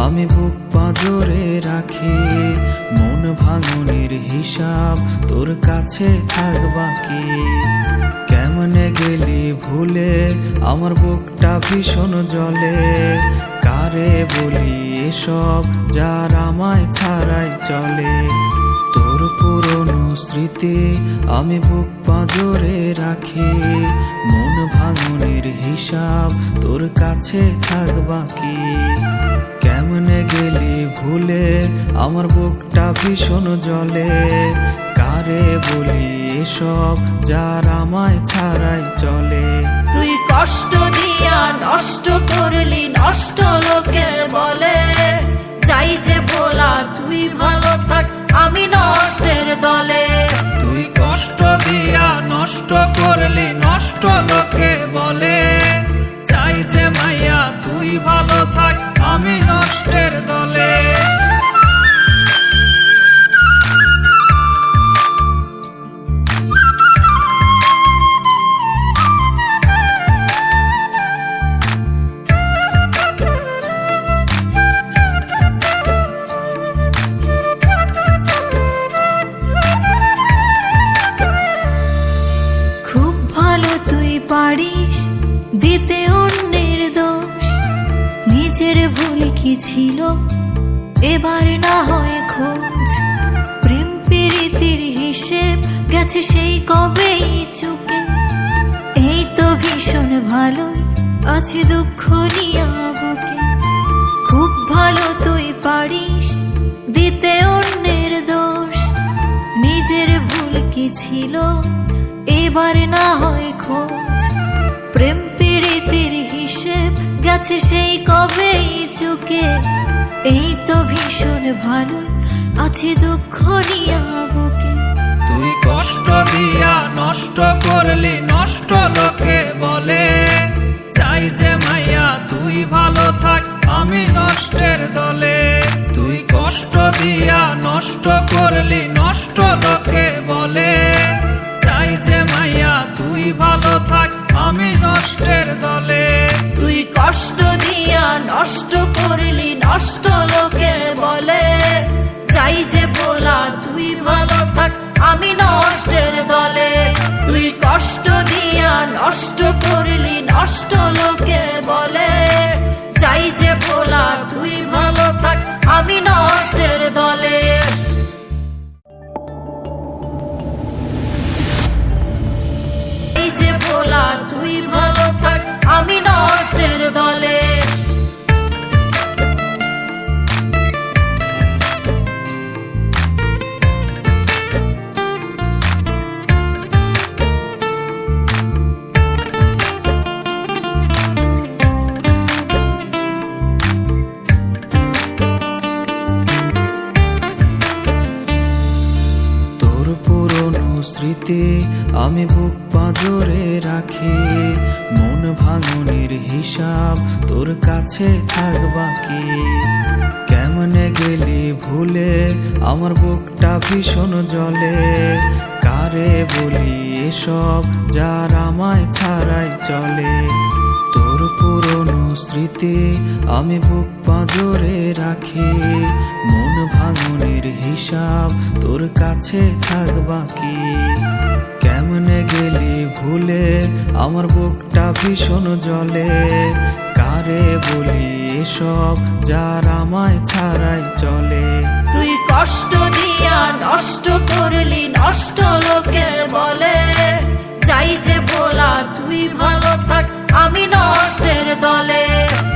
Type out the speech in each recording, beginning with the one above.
আমি বুক পাঁজরে রাখি, মন ভাঙনের হিসাব তোর কাছে থাক বাকি। কেমনে গেলি ভুলে, আমার বুকটা ভীষণ জ্বলে। কারে বলি এসব, যার আমায় ছাড়াই চলে। তোর পুরনো স্মৃতি আমি বুক পাঁজরে রাখি, মন ভাঙনের হিসাব তোর কাছে থাক বাকি। কেমনে গেলি ভুলে, আমার বুকটা ভীষণ জ্বলে। কারে বলি এসব, যার আমায় ছাড়াই চলে। তুই কষ্ট দিয়া নষ্ট করলি, নষ্ট লোকে বলে। চাই যে বলা তুই ভালো থাক, আমি নষ্টের দলে। তুই কষ্ট দিয়া নষ্ট করলি, নষ্ট লোকে বলে। চাই যে মাইয়া তুই ভালো থাক, আমি নষ্টের দলে। খুব ভালো তুই পারিস দিতে অন্যের দোষ। নিজের ভুল কি ছিল এবার না হয় খোঁজ। প্রেম প্রীতির হিসেব গেছে সেই কবেই চুকে। এই তো ভীষণ ভালোই আছে দুঃখ নিয়া বুকে। খুব ভালো তুই পারিস দিতে অন্যের দোষ। নিজের ভুল কি ছিল এবার না হয় খোঁজ। প্রেম প্রীতির হিসেব গেছে সেই কবেই চুকে। এই তো ভীষণ ভালো আছে দুঃখ নিয়া বুকে। তুই কষ্ট দিয়া নষ্ট করলি, নষ্ট লোকে বলে। চাই যে মাইয়া তুই ভালো থাক, আমি নষ্টের দলে। তুই কষ্ট দিয়া নষ্ট করলি, নষ্ট লোকে বলে। চাই যে মাইয়া তুই ভালো থাক, আমি নষ্টের দলে। তুই কষ্ট দিয়া নষ্ট করলি, নষ্ট লোকে বলে। চাই যে বলা তুই ভালো থাক, আমি নষ্টের দলে। তুই কষ্ট দিয়া নষ্ট করলি, নষ্ট লোকে বলে। চাই যে বলা তুই ভালো থাক, আমি নষ্টের দলে। এই যে বলা তুই ভালো থাক, আমি নষ্টের দলে। তোর পুরনো স্মৃতি আমি বুক পাঁজরে রাখি, মন ভাঙনের হিসাব তোর কাছে থাক বাকি। কেমনে গেলি ভুলে, আমার বুকটা ভীষণ জ্বলে। কারে বলি এসব, যার আমায় ছাড়াই চলে। তোর পুরনো স্মৃতি আমি বুক পাঁজরে রাখি, মন ভাঙনের হিসাব তোর কাছে থাক বাকি। কেমনে গেলি ভুলে, আমার বুকটা ভীষণ জ্বলে। কারে বলি এসব, যার আমায় ছাড়াই চলে। তুই কষ্ট দিয়া নষ্ট করলি, নষ্ট লোকে বলে। চাই যে বলা তুই ভালো থাক, আমি নষ্টের দলে।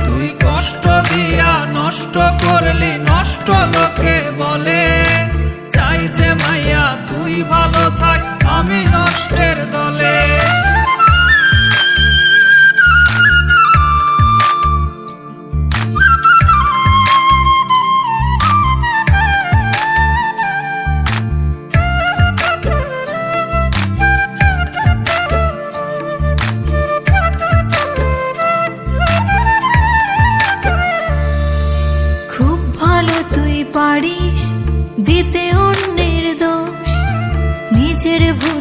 তুই কষ্ট দিয়া নষ্ট করলি, নষ্ট লোকে বলে। চাই যে মাইয়া তুই ভালো থাক, আমি নষ্টের দলে। খুব ভালো তুই পারিস দিতে অন্যের দোষ। নিজের ভুল